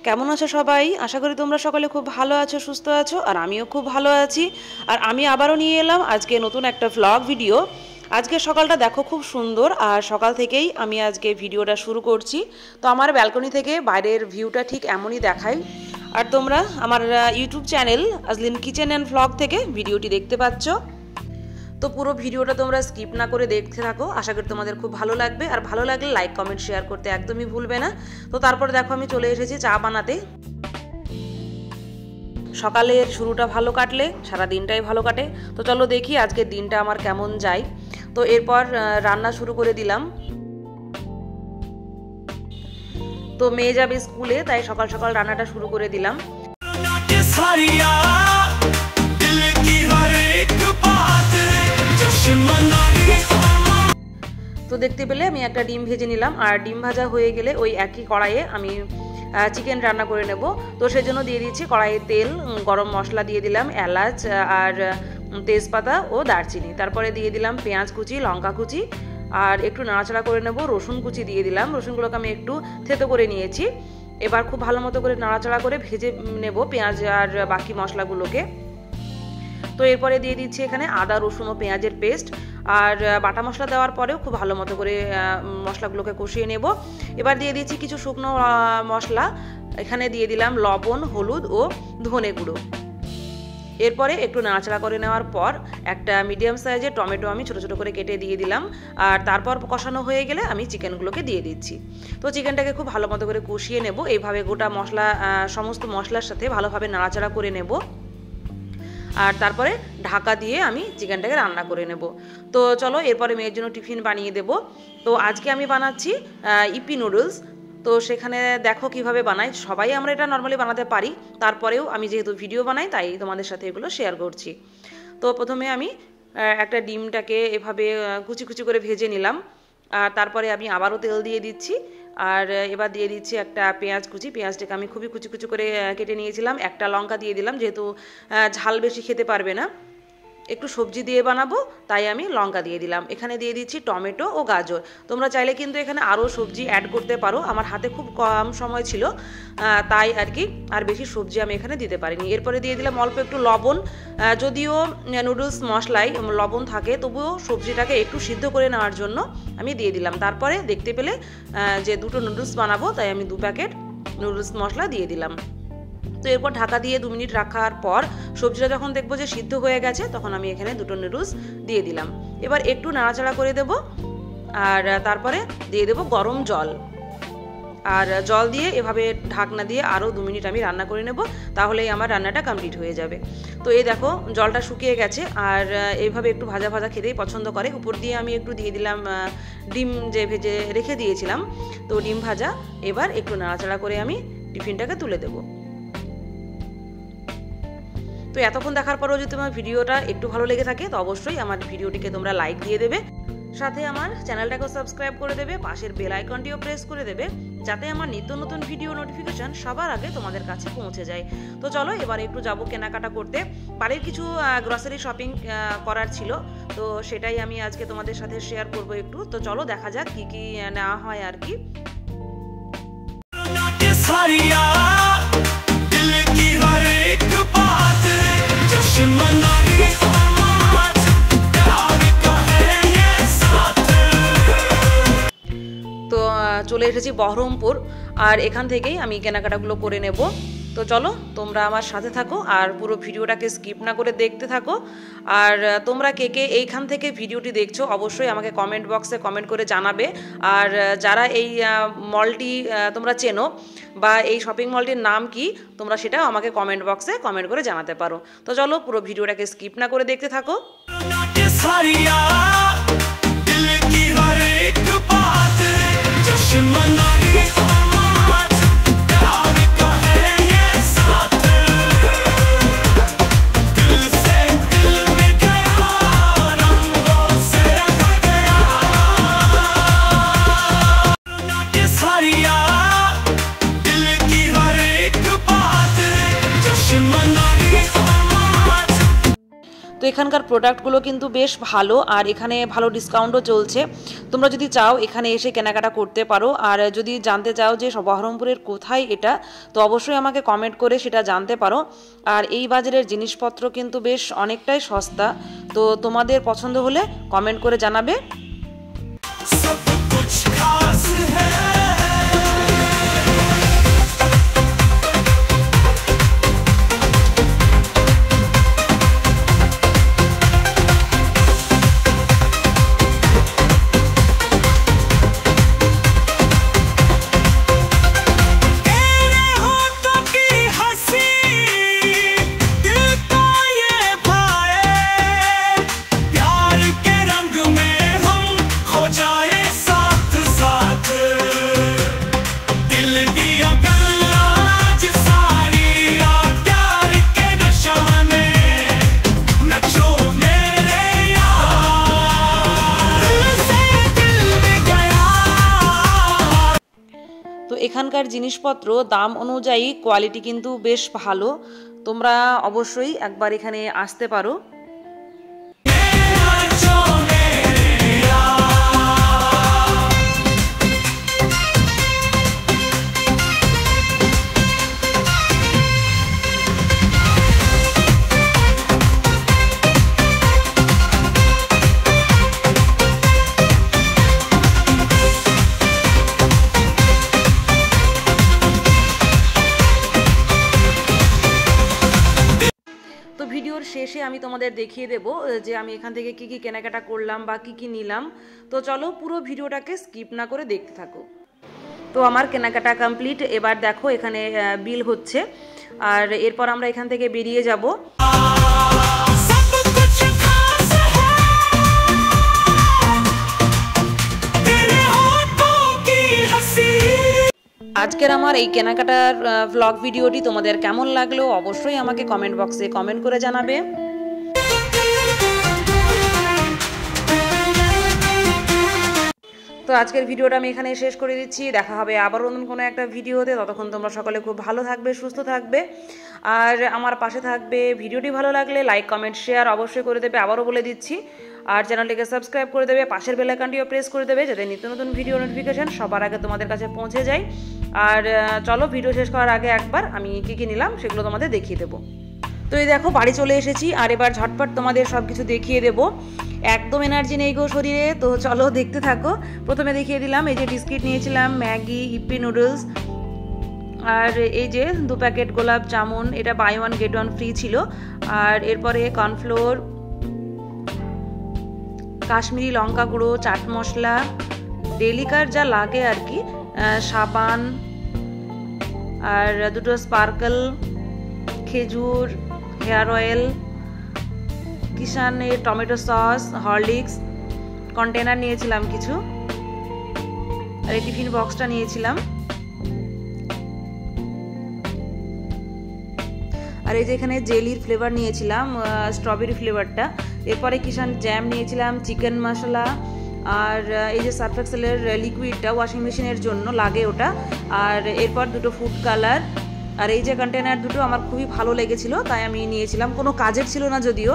কেমন আছো সবাই? আশা করি তোমরা সকলে খুব ভালো আছো, সুস্থ আছো, আর আমিও খুব ভালো আছি। আর আমি আবারও নিয়ে এলাম আজকে নতুন একটা ভ্লগ ভিডিও। আজকে সকালটা দেখো খুব সুন্দর, আর সকাল থেকেই আমি আজকে ভিডিওটা শুরু করছি। তো আমার ব্যালকনি থেকে বাইরের ভিউটা ঠিক এমনই দেখায়। আর তোমরা আমার YouTube channel Azlin kitchen and vlog থেকে ভিডিওটি দেখতে পাচ্ছ। তো পুরো ভিডিওটা তোমরা স্কিপ না করে দেখতে থাকো, আশা করি তোমাদের খুব ভালো লাগবে। আর ভালো লাগলে লাইক কমেন্ট শেয়ার করতে একদমই ভুলবে না। তো তারপরে দেখো আমি চলে এসেছি চা বানাতে। সকালের শুরুটা ভালো কাটলে সারা দিনটাই ভালো কাটে। তো চলো দেখি আজকের দিনটা আমার কেমন যায়। তো এরপর রান্না শুরু করে দিলাম। তো মেয়ে যাবে স্কুলে, তাই সকাল সকাল রান্নাটা শুরু করে দিলাম। তো দেখতে পেলে আমি একটা ডিম ভেজে নিলাম, আর ডিম ভাজা হয়ে গেলে ওই একই কড়াইয়ে আমি চিকেন রান্না করে নেব। তো সেজন্য দিয়ে দিচ্ছি কড়াইয়ে তেল, গরম মশলা দিয়ে দিলাম, এলাচ আর তেজপাতা ও দারচিনি। তারপরে দিয়ে দিলাম পেঁয়াজ কুচি, লঙ্কা কুচি, আর একটু নাড়াচাড়া করে নেব। রসুন কুচি দিয়ে দিলাম, রসুনগুলোকে আমি একটু থেতো করে নিয়েছি। এবার খুব ভালো মতো করে নাড়াচাড়া করে ভেজে নেব পেঁয়াজ আর বাকি মশলাগুলোকে। তো এরপরে দিয়ে দিচ্ছি এখানে আদা, রসুন ও পেঁয়াজের পেস্ট। আর বাটা মশলা দেওয়ার পরেও খুব ভালো মতো করে মশলাগুলোকে কষিয়ে নেব। এবার দিয়ে দিচ্ছি কিছু শুকনো মশলা। এখানে দিয়ে দিলাম লবণ, হলুদ ও ধনে গুঁড়ো। এরপরে একটু নাড়াচাড়া করে নেওয়ার পর একটা মিডিয়াম সাইজের টমেটো আমি ছোটো ছোটো করে কেটে দিয়ে দিলাম। আর তারপর কষানো হয়ে গেলে আমি চিকেনগুলোকে দিয়ে দিচ্ছি। তো চিকেনটাকে খুব ভালো মতো করে কষিয়ে নেব। এইভাবে গোটা মশলা সমস্ত মশলার সাথে ভালোভাবে নাড়াচাড়া করে নেব। আর তারপরে ঢাকা দিয়ে আমি চিকেনটাকে রান্না করে নেব। তো চলো এরপরে মেয়ের জন্য টিফিন বানিয়ে দেব। তো আজকে আমি বানাচ্ছি ইপি নুডলস। তো সেখানে দেখো কিভাবে বানাই। সবাই আমরা এটা নর্মালি বানাতে পারি, তারপরেও আমি যেহেতু ভিডিও বানাই তাই তোমাদের সাথে এগুলো শেয়ার করছি। তো প্রথমে আমি একটা ডিমটাকে এভাবে কুচি কুচি করে ভেজে নিলাম। আর তারপরে আমি আবারও তেল দিয়ে দিচ্ছি। আর এবার দিয়ে দিচ্ছি একটা পেঁয়াজ কুচি। পেঁয়াজটাকে আমি খুবই কুচি কুচি করে কেটে নিয়েছিলাম। একটা লঙ্কা দিয়ে দিলাম, যেহেতু ঝাল বেশি খেতে পারবে না, একটু সবজি দিয়ে বানাবো তাই আমি লঙ্কা দিয়ে দিলাম। এখানে দিয়ে দিচ্ছি টমেটো ও গাজর। তোমরা চাইলে কিন্তু এখানে আরও সবজি অ্যাড করতে পারো। আমার হাতে খুব কম সময় ছিল, তাই আর কি আর বেশি সবজি আমি এখানে দিতে পারিনি। এরপরে দিয়ে দিলাম অল্প একটু লবণ। যদিও নুডলস মশলায় লবণ থাকে, তবুও সবজিটাকে একটু সিদ্ধ করে নেওয়ার জন্য আমি দিয়ে দিলাম। তারপরে দেখতে পেলে যে দুটো নুডলস বানাবো, তাই আমি 2 প্যাকেট নুডলস মশলা দিয়ে দিলাম। তো এরপর ঢাকা দিয়ে 2 মিনিট রাখার পর সবজিটা যখন দেখবো যে সিদ্ধ হয়ে গেছে, তখন আমি এখানে দুটো নুডলস দিয়ে দিলাম। এবার একটু নাড়াচাড়া করে দেব। আর তারপরে দিয়ে দেব গরম জল। আর জল দিয়ে এভাবে ঢাকনা দিয়ে আরও 2 মিনিট আমি রান্না করে নেব, তাহলেই আমার রান্নাটা কমপ্লিট হয়ে যাবে। তো এই দেখো জলটা শুকিয়ে গেছে। আর এইভাবে একটু ভাজা ভাজা খেতেই পছন্দ করে। উপর দিয়ে আমি একটু দিয়ে দিলাম ডিম যে ভেজে রেখে দিয়েছিলাম, তো ডিম ভাজা। এবার একটু নাড়াচাড়া করে আমি টিফিনটাকে তুলে দেবো। তো এতক্ষণ দেখার পরেও যদি তোমার ভিডিওটা একটু ভালো লেগে থাকে, তো অবশ্যই আমার ভিডিওটিকে তোমরা লাইক দিয়ে দেবে, সাথে আমার চ্যানেলটাকেও সাবস্ক্রাইব করে দেবে, পাশের বেল আইকনটিও প্রেস করে দেবে, যাতে আমার নিত্য নতুন ভিডিও নোটিফিকেশন সবার আগে তোমাদের কাছে পৌঁছে যায়। তো চলো এবার একটু যাবো কেনাকাটা করতে। বাড়ির কিছু গ্রসারি শপিং করার ছিল, তো সেটাই আমি আজকে তোমাদের সাথে শেয়ার করব একটু। তো চলো দেখা যাক কি কি নেওয়া হয় আর কি। তো চলে এসেছি বহরমপুর, আর এখান থেকেই আমি কেনাকাটাগুলো করে নেব। তো চলো তোমরা আমার সাথে থাকো আর পুরো ভিডিওটাকে স্কিপ না করে দেখতে থাকো। আর তোমরা কে কে এইখান থেকে ভিডিওটি দেখছো অবশ্যই আমাকে কমেন্ট বক্সে কমেন্ট করে জানাবে। আর যারা এই মলটি তোমরা চেনো বা এই শপিং মলটির নাম কি, তোমরা সেটাও আমাকে কমেন্ট বক্সে কমেন্ট করে জানাতে পারো। তো চলো পুরো ভিডিওটাকে স্কিপ না করে দেখতে থাকো। তো তো এখানকার প্রোডাক্টগুলো কিন্তু বেশ ভালো, আর এখানে ভালো ডিসকাউন্টও চলছে। তোমরা যদি চাও এখানে এসে কেনাকাটা করতে পারো। আর যদি জানতে চাও যে বহরমপুরের কোথায় এটা, তো অবশ্যই আমাকে কমেন্ট করে সেটা জানতে পারো। আর এই বাজারের জিনিসপত্র কিন্তু বেশ অনেকটাই সস্তা, তো তোমাদের পছন্দ হলে কমেন্ট করে জানাবে। তো এখানকার জিনিসপত্র দাম অনুযায়ী কোয়ালিটি কিন্তু বেশ ভালো, তোমরা অবশ্যই একবার এখানে আসতে পারো। ভিডিওর শেষে আমি তোমাদের দেখিয়ে দেব যে আমি এখান থেকে কি কি কেনাকাটা করলাম বা কি কি নিলাম। তো চলো পুরো ভিডিওটাকে স্কিপ না করে দেখতে থাকো। তো আমার কেনাকাটা কমপ্লিট, এবার দেখো এখানে বিল হচ্ছে, আর এরপর আমরা এখান থেকে বেরিয়ে যাব। আজকের আমার এই কেনাকাটার ভ্লগ ভিডিওটি তোমাদের কেমন লাগলো অবশ্যই আমাকে কমেন্ট বক্সে কমেন্ট করে জানাবে। তো আজকের ভিডিওটা আমি এখানে শেষ করে দিচ্ছি, দেখা হবে আবার অন্য কোনো একটা ভিডিওতে। ততক্ষণ তোমরা সকলে খুব ভালো থাকবে, সুস্থ থাকবে, আর আমার পাশে থাকবে। ভিডিওটি ভালো লাগলে লাইক কমেন্ট শেয়ার অবশ্যই করে দেবে, আবারও বলে দিচ্ছি। আর চ্যানেলটিকে সাবস্ক্রাইব করে দেবে, পাশের বেল আইকনটিও প্রেস করে দেবে, যাতে নিত্য নতুন ভিডিও নোটিফিকেশন সবার আগে তোমাদের কাছে পৌঁছে যায়। আর চলো ভিডিও শেষ করার আগে একবার আমি কী কী নিলাম সেগুলো তোমাদের দেখিয়ে দেবো। তো এই দেখো বাড়ি চলে এসেছি, আর এবার ঝটপট তোমাদের সব কিছু দেখিয়ে দেবো। একদম এনার্জি নেই গো শরীরে, তো চলো দেখতে থাকো। প্রথমে দেখিয়ে দিলাম এই যে বিস্কিট নিয়েছিলাম, ম্যাগি, ইপ্পি নুডলস, আর এই যে 2 প্যাকেট গোলাপ জামুন, এটা বাই 1 গেট 1 ফ্রি ছিল। আর এরপরে কর্নফ্লোর, কাশ্মীরি লঙ্কা গুঁড়ো, চাট মশলা, ডেলিকার যা লাগে আর কি, সাবান, আর 2টো স্পার্কল, খেজুর, হেয়ার অয়েল, কিষানের টমেটো সস, হরলিক্স, কন্টেনার নিয়েছিলাম কিছু, আর এই টিফিন বক্সটা নিয়েছিলাম। আর এই যে এখানে জেলির ফ্লেভার নিয়েছিলাম, স্ট্রবেরি ফ্লেভারটা। এরপরে কিষান জ্যাম নিয়েছিলাম, চিকেন মশলা, আর এই যে সার্ফ এক্সেলের লিকুইডটা ওয়াশিং মেশিনের জন্য লাগে ওটা, আর এরপর 2টো ফুড কালার। আর এই যে কন্টেনার দুটো আমার খুবই ভালো লেগেছিল, তাই আমি নিয়েছিলাম, কোনো কাজের ছিল না যদিও।